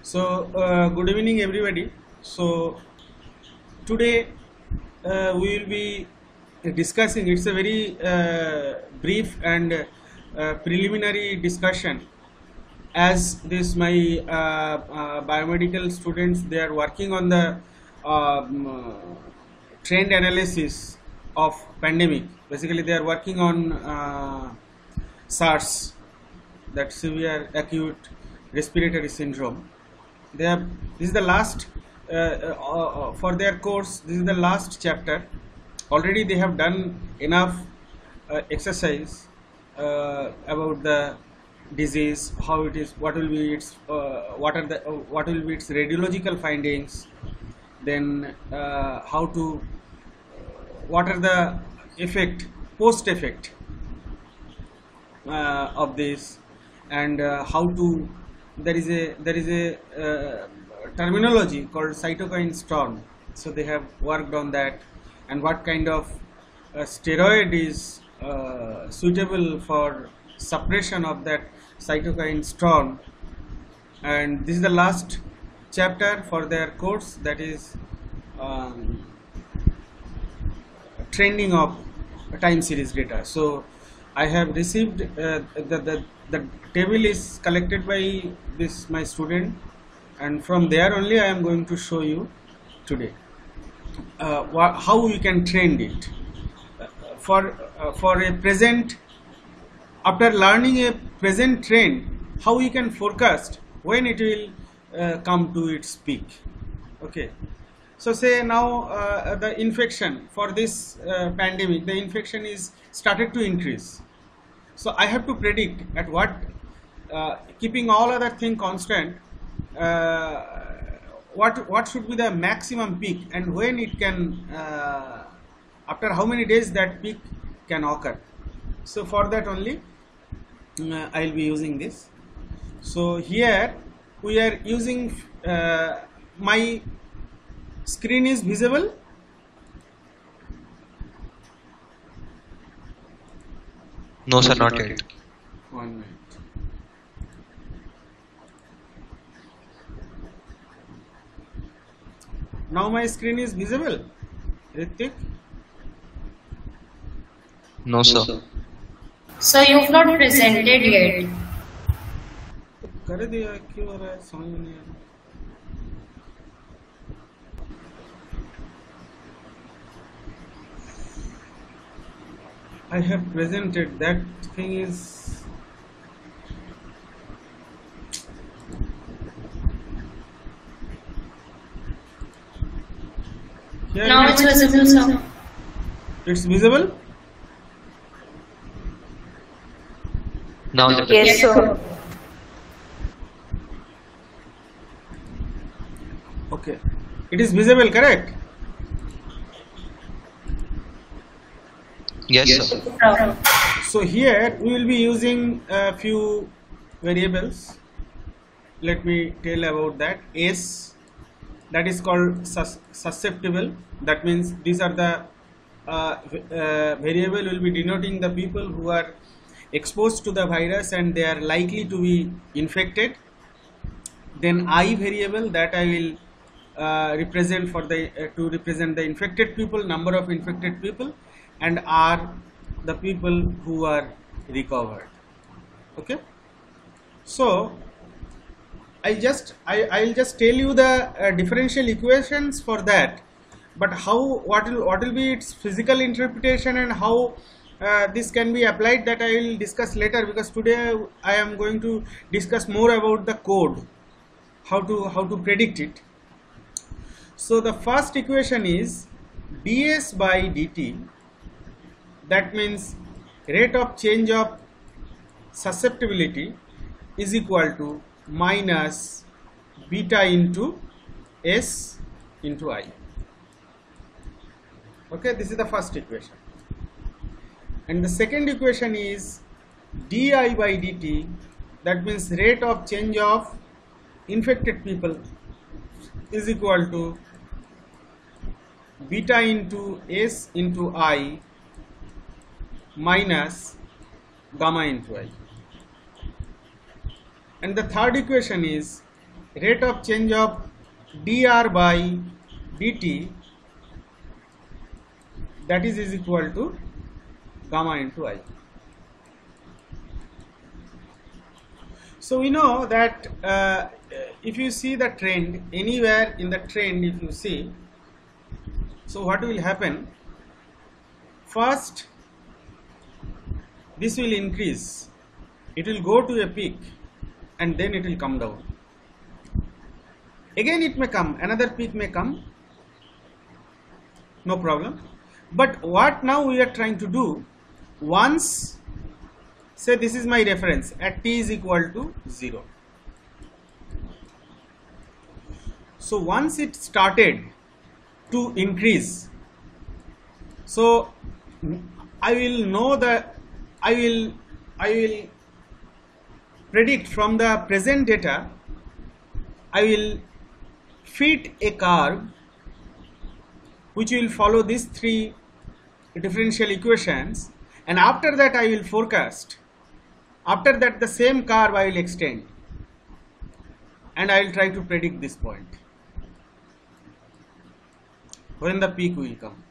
So, good evening, everybody. So, today we will be discussing. It's a very brief and preliminary discussion. As this, my biomedical students, they are working on the trend analysis of pandemic. Basically, they are working on SARS, that severe acute respiratory syndrome. They have, this is the last for their course. This is the last chapter. Already they have done enough exercise about the disease, how it is, what will be its what will be its radiological findings, then how to, what are the effect, post effect of this, and how to, there is a terminology called cytokine storm. So they have worked on that, and what kind of steroid is suitable for suppression of that cytokine storm. And this is the last chapter for their course, that is trending of time series data. So I have received the table is collected by this my student, and from there only I am going to show you today how we can trend it for a present. After learning a present trend, how we can forecast when it will come to its peak. Okay. So say now the infection for this pandemic, the infection is started to increase. So I have to predict at what, keeping all other thing constant, what should be the maximum peak, and when it can, after how many days that peak can occur. So for that only I will be using this. So here we are using my screen is visible. No, sir, not yet. 1 minute. Now my screen is visible, Ritik? No, sir. So you've not presented yet. कर दिया, क्यों हो रहा है, समझ में नहीं आ रहा. I have presented, that thing is, here Now it's visible, sir. it's visible. Now, sir. Yes, sir. Okay, it is visible, correct? Yes, sir. So here we will be using a few variables. Let me tell about that. S, that is called susceptible. That means these are the variable will be denoting the people who are exposed to the virus and they are likely to be infected. Then I variable, that I will represent for the to represent the infected people, number of infected people, and R, the people who are recovered. Okay. So I'll just tell you the differential equations for that, but how, what will be its physical interpretation and how this can be applied, that I will discuss later, because today I am going to discuss more about the code, how to predict it. So the first equation is ds by dt, that means rate of change of susceptibility is equal to minus beta into S into I. Okay, this is the first equation. And the second equation is di by dt, that means rate of change of infected people is equal to beta into S into I minus gamma into I. And the third equation is rate of change of dr by dt, that is equal to gamma into I. So we know that if you see the trend, anywhere in the trend if you see, so what will happen, first this will increase, it will go to a peak and then it will come down. Again it may come, another peak may come, no problem. But what now we are trying to do, once, say this is my reference at t is equal to 0. So once it started to increase, so I will know that I will predict from the present data, I will fit a curve which will follow these three differential equations, and after that I will forecast, after that the same curve I will extend and I will try to predict this point when the peak will come,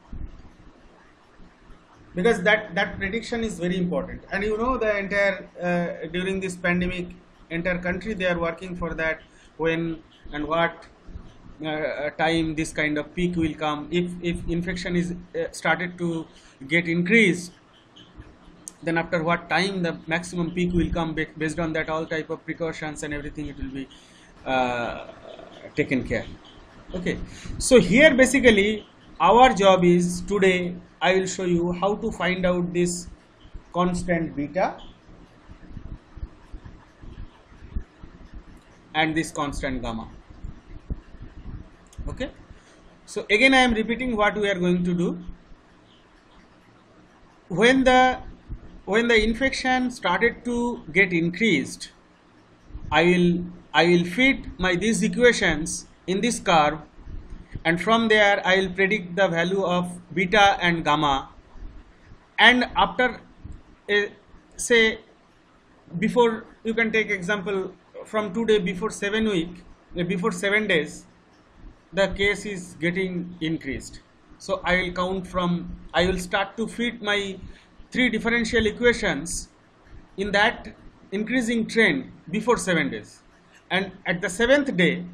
because that prediction is very important. And you know, the entire during this pandemic, entire country they are working for that, when and what time this kind of peak will come, if infection is started to get increased, then after what time the maximum peak will come. Based on that, all type of precautions and everything, it will be taken care. Okay, so here basically our job is, today I will show you how to find out this constant beta and this constant gamma. Okay, so again I am repeating what we are going to do. When the infection started to get increased, I will fit these equations in this curve, and from there I will predict the value of beta and gamma. And after say, before, you can take example from today, before 7 days the case is getting increased. So I will count from, I will start to fit my 3 differential equations in that increasing trend before 7 days, and at the 7th day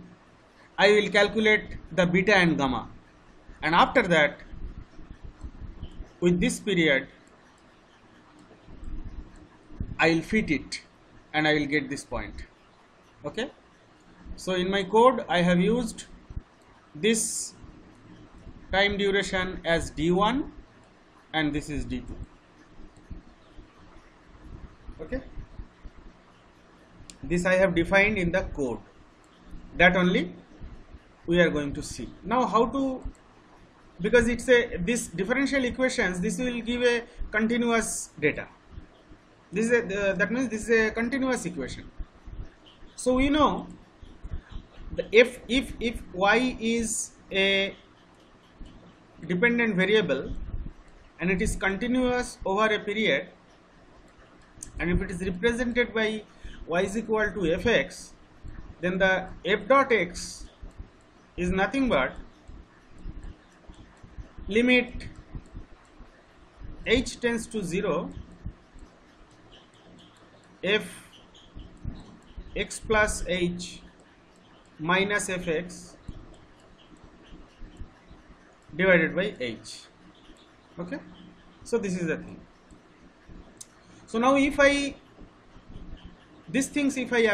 I will calculate the beta and gamma, and after that with this period I will fit it and I will get this point. Okay, so in my code I have used this time duration as d1 and this is d2. Okay, this I have defined in the code, that only we are going to see. Now how to, because it's this differential equations, this will give a continuous data. This is that means this is a continuous equation. So we know the if y is a dependent variable and it is continuous over a period, and if it is represented by y is equal to fx, then the f dot x is nothing but limit h tends to 0 f x plus h minus fx divided by h. Okay, so this is the thing. So now if I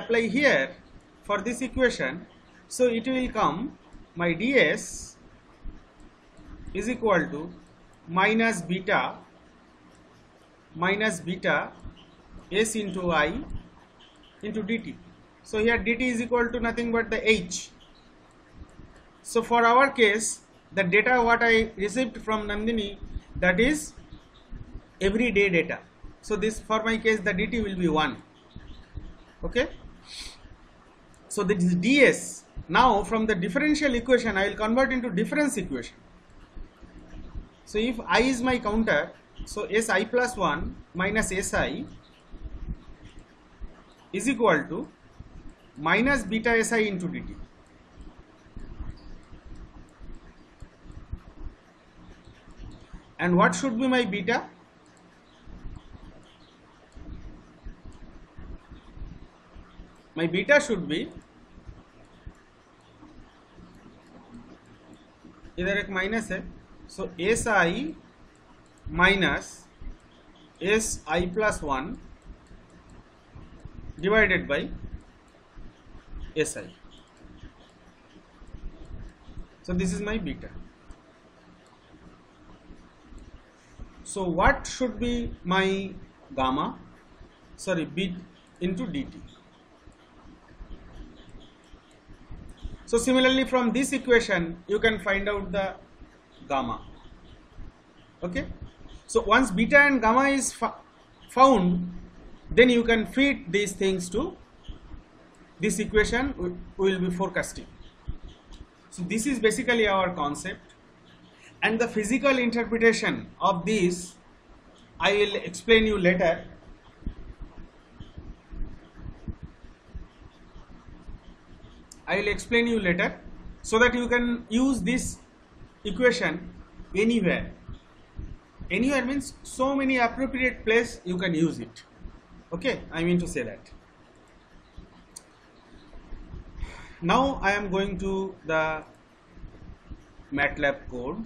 apply here for this equation, so it will come, my ds is equal to minus beta s into I into dt. So here dt is equal to nothing but the h. So for our case, the data what I received from Nandini, that is everyday data. So this, for my case, the dt will be 1. Okay, so this is ds. Now from the differential equation I will convert into difference equation. So if I is my counter, so si plus 1 minus si is equal to minus beta si into dt. And what should be my beta? My beta should be इधर एक minus है, so S I minus S I plus 1 divided by S I. So this is my beta. So what should be my gamma? Sorry, b into dt. So similarly from this equation you can find out the gamma. Okay. So once beta and gamma is found, then you can fit these things to this equation we will be forecasting. So this is basically our concept, and the physical interpretation of this I will explain you later. I will explain you later, so that you can use this equation anywhere. Anywhere means so many appropriate place you can use it. Okay, I mean to say that. Now I am going to the MATLAB code.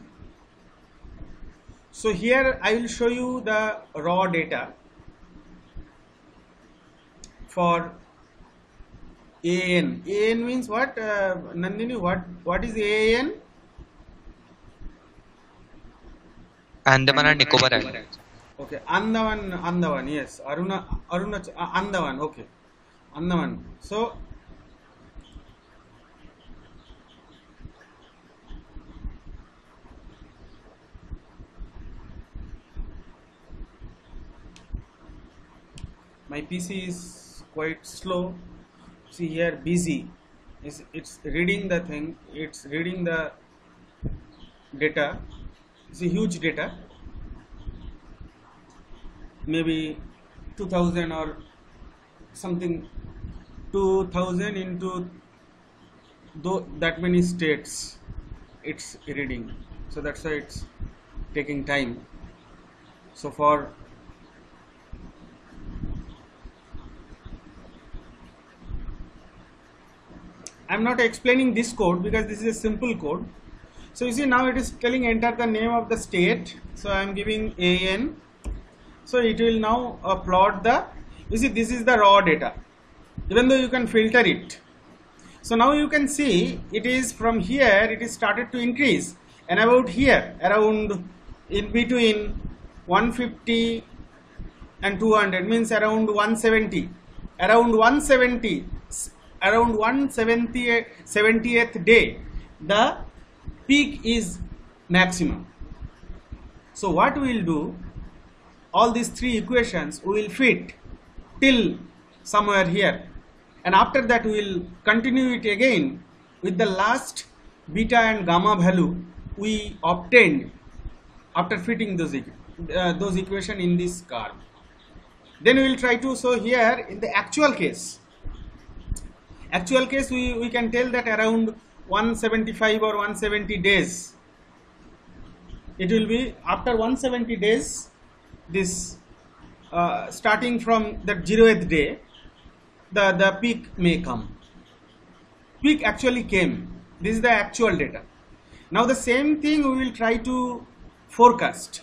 So here I will show you the raw data for AAN. AAN means what? Nandini, what is AAN? Andaman and Nicobar Islands. Okay, Andaman, yes. Andaman, okay. Andaman. So my PC is quite slow. See here, busy. It's reading the thing. It's reading the data. It's a huge data. Maybe 2000 or something. 2000 into that many states. It's reading. So that's why it's taking time. So for I'm not explaining this code because this is a simple code. So you see now it is telling enter the name of the state. So I am giving AN. So it will now plot the, you see this is the raw data, even though you can filter it. So now you can see it is from here it is started to increase, and about here around in between 150 and 200 means around 170. Around 170. Around 170th day the peak is maximum. So what we will do, all these three equations we will fit till somewhere here, and after that we will continue it again with the last beta and gamma value we obtained after fitting those equations in this curve. Then we will try to, so here in the actual case we can tell that around 175 or 170 days it will be. After 170 days this starting from the 0th day the peak may come. Peak actually came. This is the actual data. Now the same thing we will try to forecast.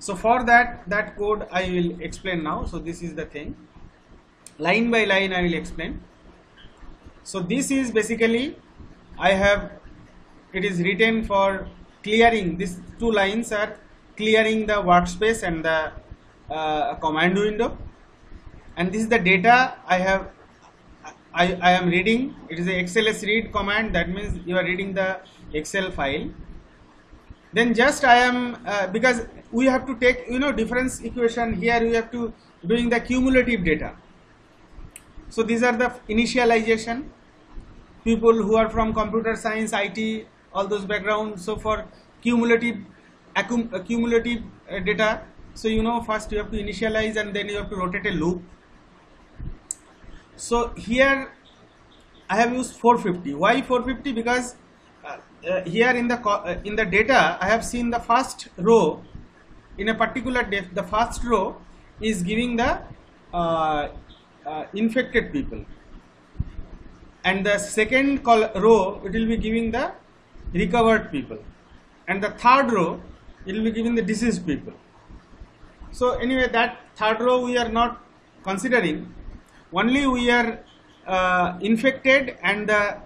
So for that code I will explain now. So this is the thing, line by line I will explain. So this is basically it is written for clearing. These two lines are clearing the workspace and the command window, and this is the data I am reading. It is a XLS read command. That means you are reading the Excel file. Then just I am because we have to take difference equation. Here we have to doing the cumulative data. So these are the initialization. People who are from computer science, IT, all those backgrounds. So for cumulative data, so first you have to initialize and then you have to rotate a loop. So here I have used 450. Why 450? Because here in the data I have seen the first row in a particular depth. The first row is giving the infected people, and the second row it will be giving the recovered people, and the third row it will be giving the diseased people. So anyway, that third row we are not considering. Only we are infected and the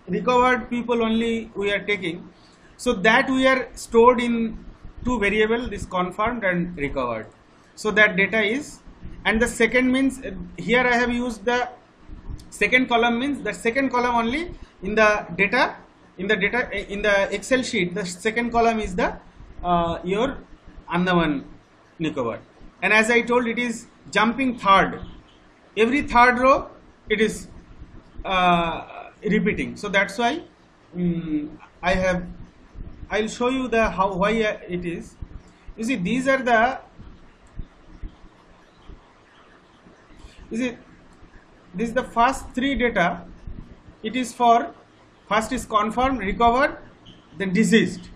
recovered people only we are taking. So that we are stored in two variables, this confirmed and recovered. So that data is, and the second means here I have used the second column, means the second column only in the data, in the Excel sheet. The second column is the your Andaman Nicobar, and as I told, it is jumping third. Every third row it is repeating. So that's why I'll show you the why it is. You see, these are the, this is the first three data. It is for, first is confirmed, recovered, then diseased.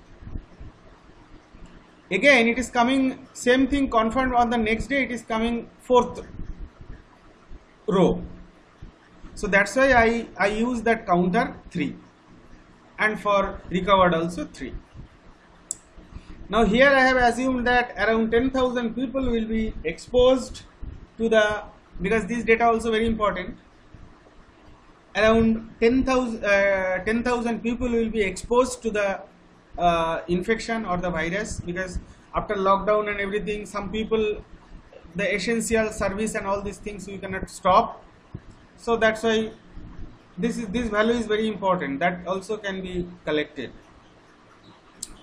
Again it is coming same thing, confirmed, on the next day it is coming fourth row. So that's why I use that counter 3, and for recovered also 3. Now here I have assumed that around 10,000 people will be exposed to the, because this data also very important, around 10,000 people will be exposed to the infection or the virus, because after lockdown and everything, some people, the essential service and all these things we cannot stop. So that's why this value is very important. That also can be collected.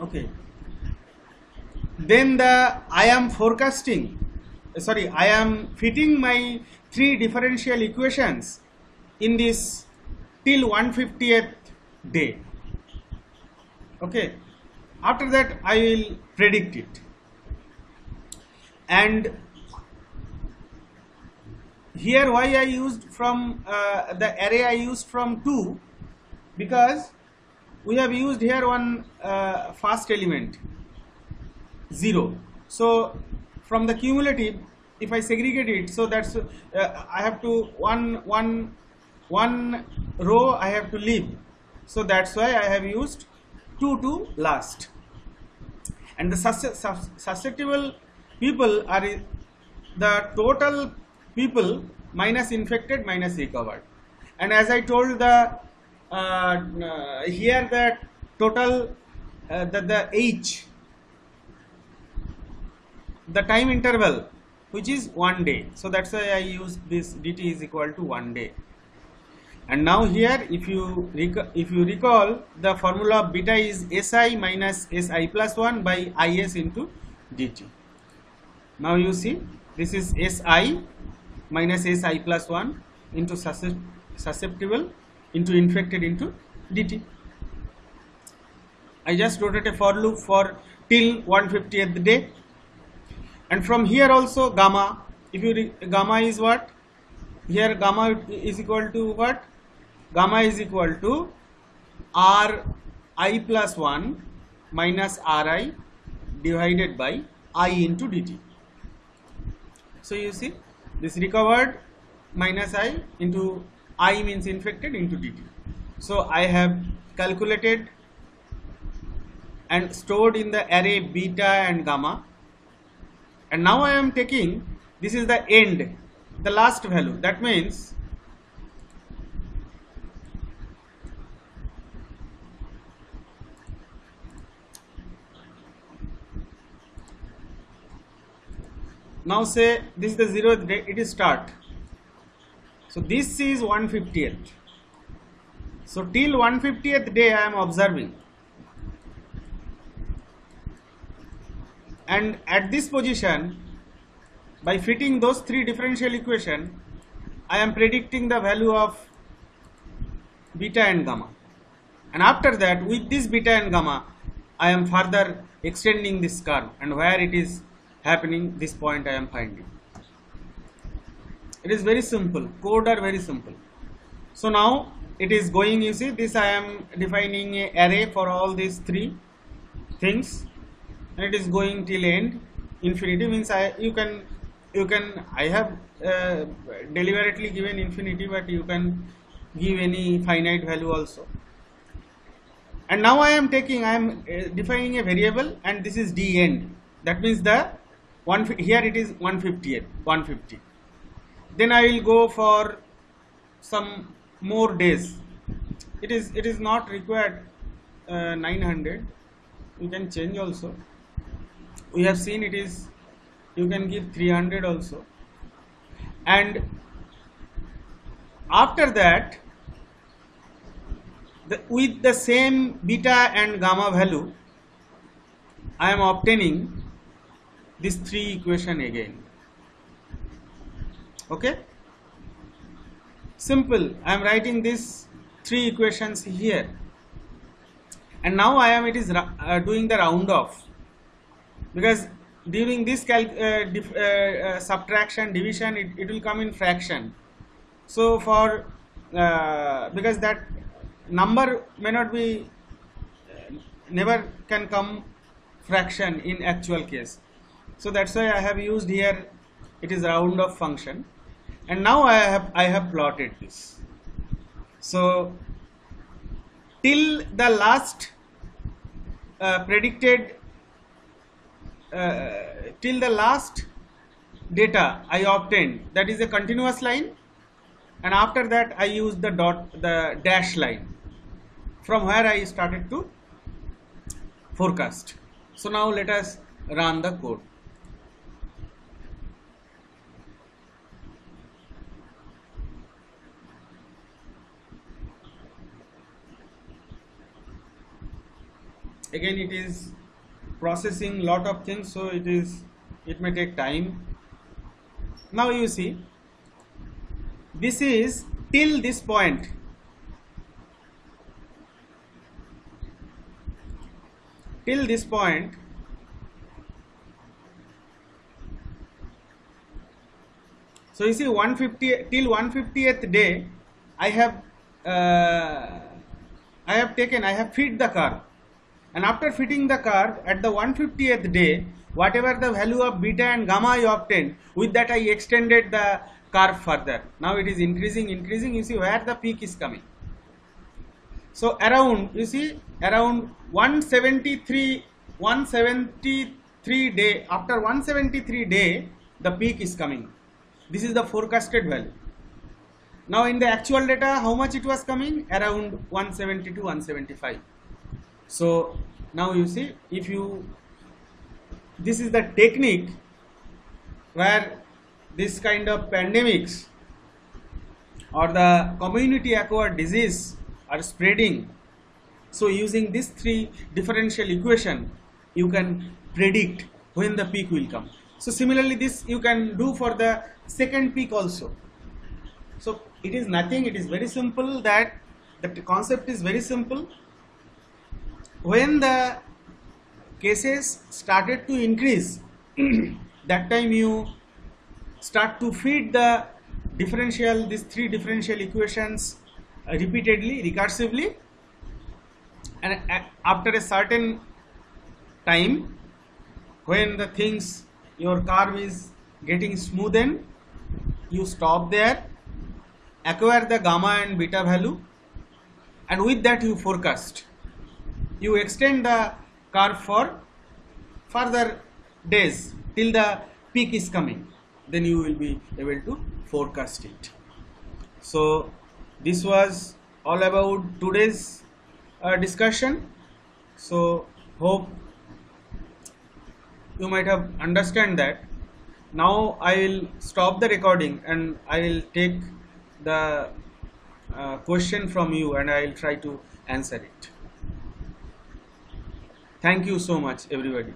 Okay. Then I am fitting my three differential equations in this till 150th day. Okay. After that I will predict it, and here why I used from the array I used from 2, because we have used here one first element 0. So from the cumulative, if I segregate it, so that's I have to one row I have to leave. So that's why I have used 2 to last. And the susceptible people are the total people minus infected minus recovered. And as I told, the here the total the age, the time interval, which is 1 day. So that's why I use this dt is equal to 1 day. And now here, if you recall, the formula of beta is Si minus Si plus 1 by Is into dt. Now you see, this is Si minus Si plus 1 into susceptible into infected into dt. I just wrote a for loop for till 150th day. And from here also gamma, if you gamma is what? Here gamma is equal to what? Gamma is equal to Ri plus 1 minus Ri divided by I into dt. So you see, this recovered minus I into I means infected into dt. So I have calculated and stored in the array beta and gamma. And now I am taking, this is the end, the last value. That means now say this is the 0th day, it is start. So this is 150th. So till 150th day I am observing. And at this position, by fitting those three differential equations, I am predicting the value of beta and gamma. And after that, with this beta and gamma, I am further extending this curve, and where it is happening, this point I am finding. It is very simple, code are very simple. So now it is going, you see this, I am defining a array for all these three things, and it is going till end. Infinity means you can I have deliberately given infinity, but you can give any finite value also. And now I am defining a variable, and this is d end. That means the here it is 150. Then I will go for some more days. It is not required 900. You can change also. We have seen it is, you can give 300 also. And after that, with the same beta and gamma value, I am obtaining these three equation again. Okay, simple. I am writing these three equations here, and now doing the round off, because during this subtraction division it will come in fraction. So for because that number may not be never can come fraction in actual case, so that's why I have used here, it is round off function. And now I have plotted this. So till the last till the last data I obtained, that is a continuous line, and after that I use the dash line from where I started to forecast. So now let us run the code. Again it is processing lot of things, so it may take time. Now you see, this is till this point. Till this point, so you see 150 till 150th day, I have fit the curve. And after fitting the curve at the 150th day, whatever the value of beta and gamma I obtained, with that I extended the curve further. Now it is increasing. You see where the peak is coming. So around, you see, around 173 day, after 173 day, the peak is coming. This is the forecasted value. Now in the actual data, how much it was coming? Around 170 to 175. So now you see, this is the technique where this kind of pandemics or the community acquired disease are spreading. So using these three differential equation, you can predict when the peak will come. So similarly, this you can do for the second peak also. So it is nothing, it is very simple, that the concept is very simple. When the cases started to increase, that time you start to feed the these three differential equations repeatedly, recursively, and after a certain time, when the things, your curve is getting smoothened, you stop there, acquire the gamma and beta value, and with that you forecast. You extend the curve for further days till the peak is coming, then you will be able to forecast it. So this was all about today's discussion. So hope you might have understand that. Now I will stop the recording and I will take the question from you and I will try to answer it. Thank you so much, everybody.